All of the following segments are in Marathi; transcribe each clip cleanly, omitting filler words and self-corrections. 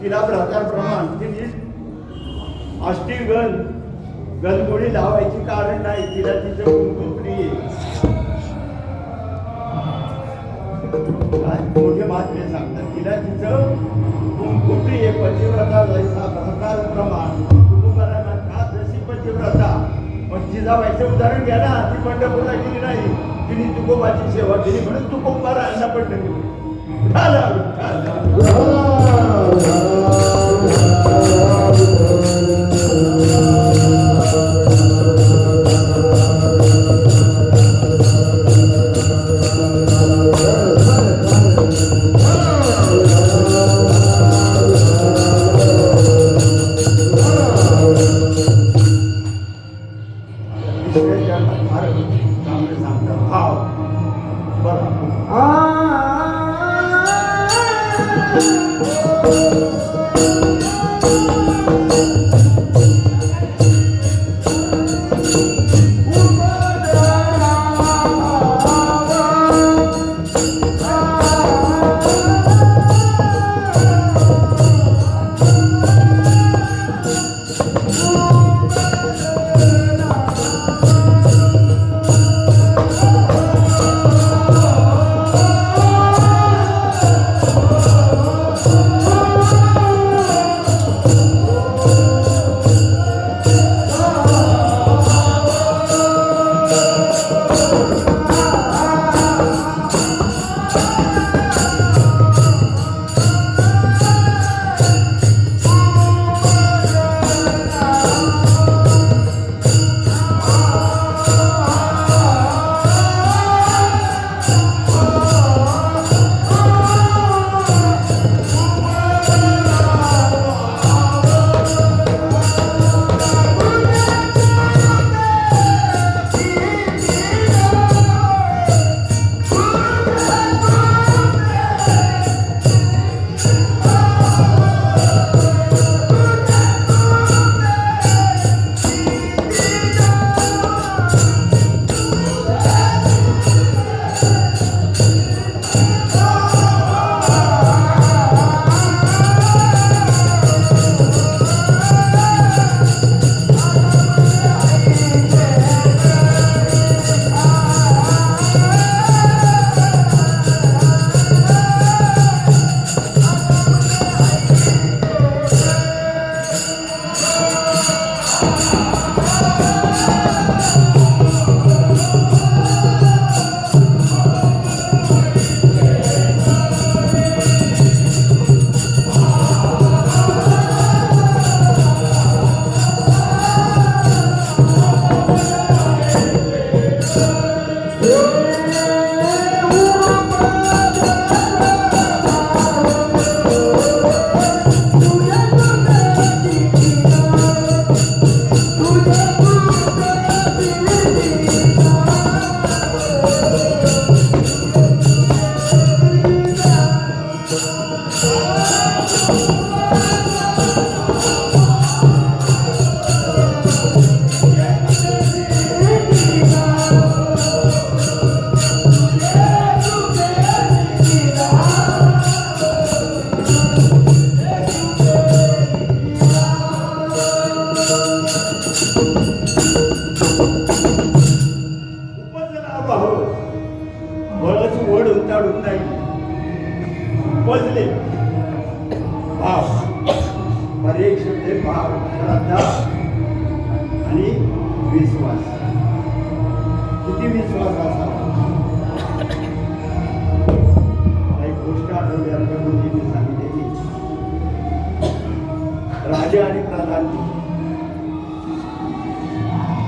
तिला प्रमाण तिने गणगोळी लावायची कारण नाही, तिला तिचं कुंकू प्रिय मोठे महात्मे सांगतात, तिला तिचं कुंकू प्रिय पतिव्रता जैसा भ्राता प्रमाण कुटुंबाला का जशी पतिव्रता. पण जिजाबाईचं उदाहरण घ्या ना, ती पंढरपूरला गेली नाही, तिने तुकोबाची सेवा केली म्हणून तुकोबा राहायला पडलं.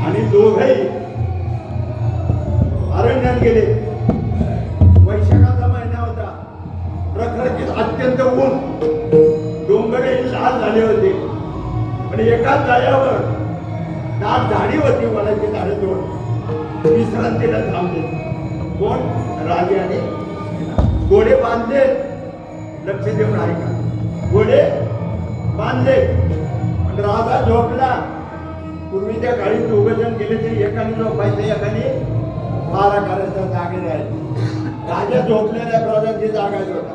आणि दोघे अरण्यात गेले. वैशाखाचा महिना होता, प्रखर अत्यंत ऊन, डोंगर लाल झाले होते. पण एका जाळ्यावर दाट झाडी होती, वनाची झाडे तोड विश्रांतीला थांबले. कोण? राजे आणि घोडे बांधले. लक्ष देऊन ऐका, घोडे बांधले. राजा झोपला. पूर्वीच्या काळी दोघजण गेले तरी एकाने झोपायचं, एकाने मारा करायचा, जागे राहायचे. राजा झोपलेल्या प्रजाची जागाच होता.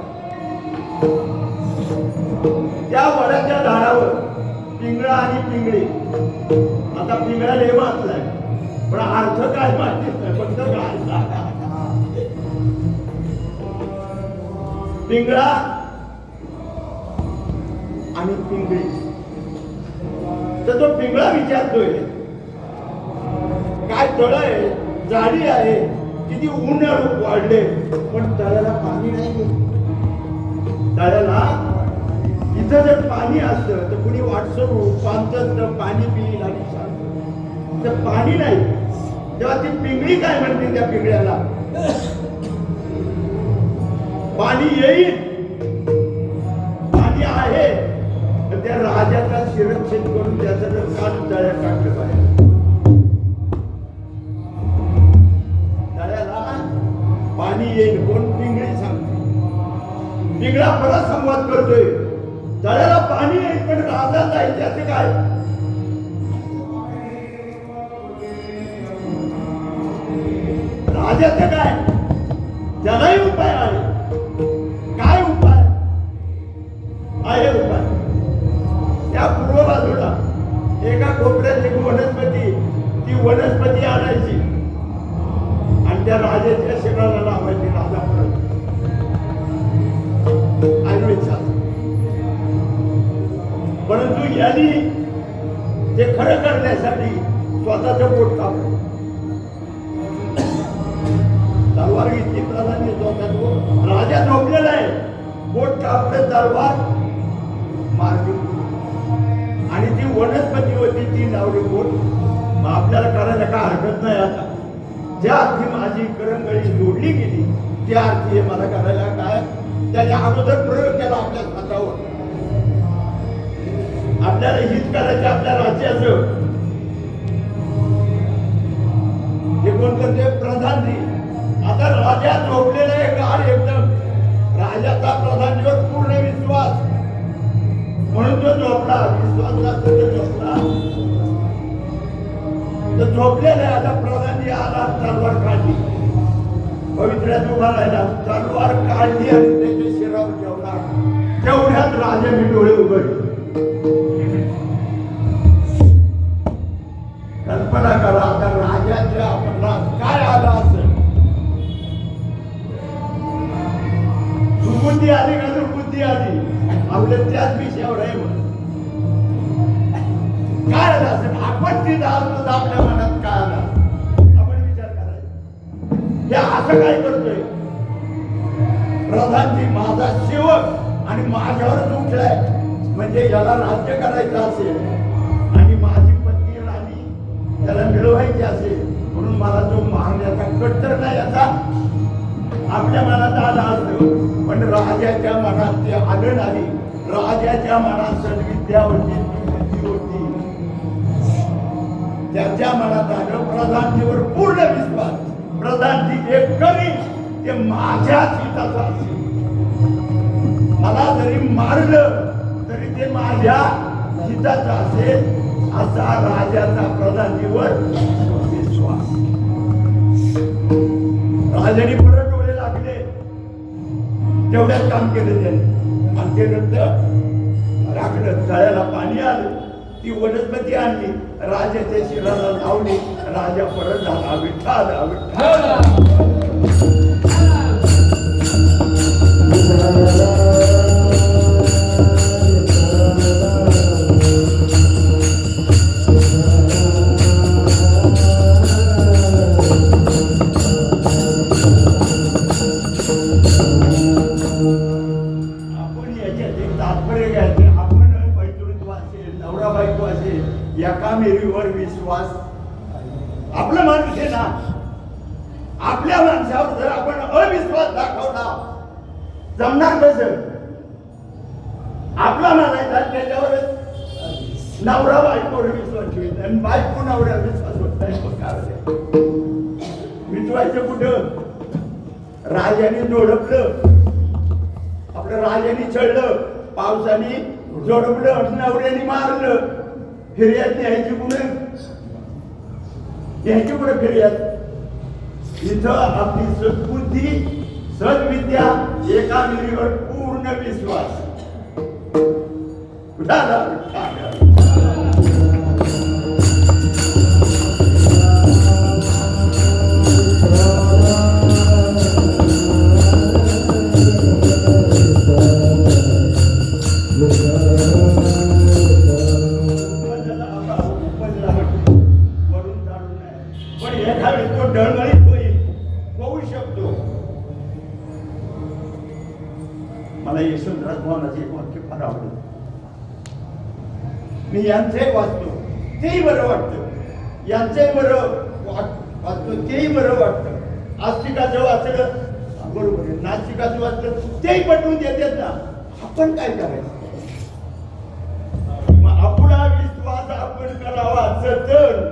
त्या वडाच्या झाडावर पिंगळा आणि पिंगळी. आता पिंगळा लय वाचलाय पण अर्थ काय माहितीच नाही, फक्त गायचा पिंगळा आणि पिंगळी. तर तो पिंगळा विचारतोय काय तळ आहे, झाडी आहे, किती ऊन वाढले पण तळ्याला पाणी नाही. तळ्याला इथं जर पाणी असतं तर कुणी वाटसरू पांचत पाणी पिईल आणि सांगत, तर पाणी नाही. तेव्हा ती पिंगळी काय म्हणते त्या पिंगळ्याला, पाणी येईल, पाणी आहे, तर त्या राजाचा शिरच्छेद करून त्याचं जर कान तळ्यात टाकलं पाहिजे. तळ्याला पाणी येईल कोण, पिंगळी सांगते. पिंगळा परत संवाद करतोय, तळ्याला पाणी येईल पण राजा जाईल त्याचे काय. राजाचं काय, त्यालाही उपाय आहे. काय उपाय आहे? उपाय त्या पूर्व बाजूला एका कोपऱ्यात एक वनस्पती, ती वनस्पती आणायची आणि त्या राजाच्या शरीराला लावायची. राजा परत आयुर्वेद शास्त्र. परंतु यांनी ते खरं करण्यासाठी स्वतःचं पोट कापलं. तलवार घेतली, प्राधान्य स्वतः. राजा झोपलेला आहे, पोट कापलं, तलवार मारली आणि ती वनस्पती होती ती लावली पोट. मग आपल्याला करायला काय हरकत नाही. आता ज्या अर्थी माझी करंगळी जोडली गेली त्या अर्थी मला करायला काय. त्याने अगोदर प्रयोग केला आपल्या स्वतःवर. आपल्याला हित करायचं आपल्या राज्याचं. हे कोण करते? प्रधानजी. आता राजा झोपलेला आहे गाढ एकदम. राजाचा प्रधानजीवर पूर्ण विश्वास, म्हणून तो झोपला. विश्वास झोपला तर झोपलेला आहे. आता प्रधानजी आला, तलवार काढली, पवित्र्यात उभा राहिला, तलवार काढली आणि त्याच्या शिरावर ठेवला. तेवढ्यात राजाने डोळे उघडले. कल्पना करा आता राजाच्या मनात काय आलं असेल. सुबुद्धी आली का दुर्बुद्धी आली, आपल्या त्याच विषयावर आहे. काय आलं असेल, आपत्ती झालं आपल्या मनात काय आला, आपण विचार करायचा. हे असं काय करतोय प्रधानजी, माझा सेवक आणि माझ्यावरच उठलाय, म्हणजे याला राज्य करायचं असेल आणि माझी पत्नी राणी त्याला मिळवायची असेल म्हणून मला जो मारण्याचा कट्टर नाही याचा आपल्या मनात आला असतो. पण राजाच्या मनात ते आलं नाही. राजाच्या मनात सद्विद्या होती, बुद्धी होती. त्याच्या मनात आलं प्रधानजीवर पूर्ण विश्वास. प्रधानजी जे करील ते माझ्याच हिताचं असेल. मला जरी मारलं तरी ते माझ्या हिताचं असेल, असा राजाचा प्रधानजीवर विश्वास. राजाने परत डोळे लागले, तेवढ्यात काम केलं त्यांनी. आणि ते नंतर राखलं, तळ्याला पाणी आलं, ती वनस्पती आणली, राजाच्या शिराला लावली, राजा परत झाला. विठ्ठल विठ्ठल. एका मेरीवर विश्वास. आपला माणूस आहे ना, आपल्या माणसावर जर आपण अविश्वास दाखवला जमणार कसं. आपला मानायचा त्याच्यावर नवरा बायकोवर विश्वास ठेवत आणि बायको नवऱ्यावर विश्वास होत नाही. विश्वायचं कुठं? राजाने जोडपलं, आपलं राजाने चढलं, पावसाने जोडपलं, नवऱ्याने मारलं. फिर्याद न्यायची कुठे? न्यायची कुठे फिर्याद? इथं आपली सद्बुद्धी, सद्विद्या, एका मिरीवर पूर्ण विश्वास. झाला पण एखादी तो डळमळीत होऊ शकतो. मला यशवंतराज मोहनाचे एक वाक्य फार आवडलं. मी यांचे वाचतो तेही बरं वाटतं, यांचंही बरं वाचतो तेही बरं वाटतं. आस्तिकाचं वाचलं बरोबर आहे, नास्तिकाचं वाचलं तेही पटवून देतात ना. आपण काय करायचं? मग आपला विश्वास आपण करावा जतन